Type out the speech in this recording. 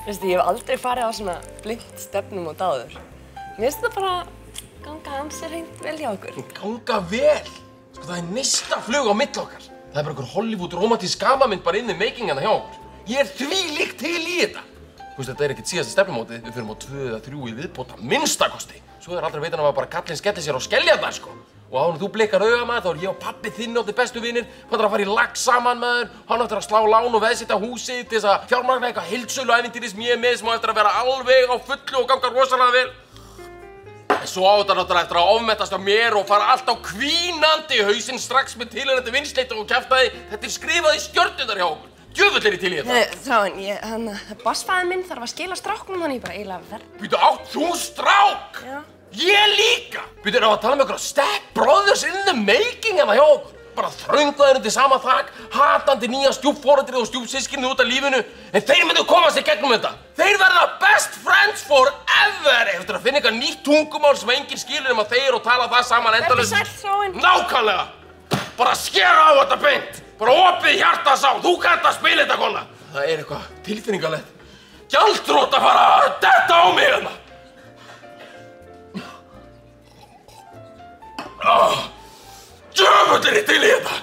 Veistu, ég hef aldrei farið á svona blint stefnumót áður. Mér finnst þetta bara ganga ansi hreint vel hjá okkur. Ganga vel? Sko það neista flug á milli okkar. Það bara einhver Hollywood romantísk gamamynd bara inn í makingana hjá okkur. Ég þvílíkt til í þetta. Þú veist, þetta ekkert síðasta stefnumótið. Við förum á 2 eða 3 í viðbót að minnstakosti. Svo aldrei veitan að bara kallinn skellir sér á skeljarnar, sko. Og áður en þú blikkar auga maður, þá ég og pabbi þinn átti bestu vinir. Hann að fara í lag saman maður. Hann áttur að slá lán og veðsetja húsið til þess að fjármagna eitthvað heildsöluævintýri sem ég er með sem á eftir að vera alveg á fullu og ganga rosalega vel. En svo á þetta náttúrulega eftir að ofmetast á mér og fara allt á hvínandi hausinn strax með tilheyrandi vindsleita og kjaftaði. Þetta skrifað í stjörnurnar hjá okkur. Djöfull er ég til í þetta. Þráinn, bassfaðir minn þarf að skila stráknum þannig bara eiginlega verð. Býtu, átt þú strák? Já. Ég líka! Býtu, erum við að tala um einhverja Step Brothers in the making hérna hjá okkur? Bara þröngaðir undir sama þak, hatandi nýja stjúpforeldrið og stjúpsystkini út af lífinu. En þeir myndu komast í gegnum þetta. Þeir verða best friends forever eftir að finna eitthvað nýtt tungumál sem enginn skilur að þeir og tala það saman endalaust. Vertu sæll, Þráinn. Nákvæmlega! Bara skera á þetta beint! Bara opið hjartasá! Þú kannt að spila þetta, kona! Það er eitthvað tilfinningalegt. Gjaldþrot að fara að detta á mig hérna! Djöfull er ég til í þetta!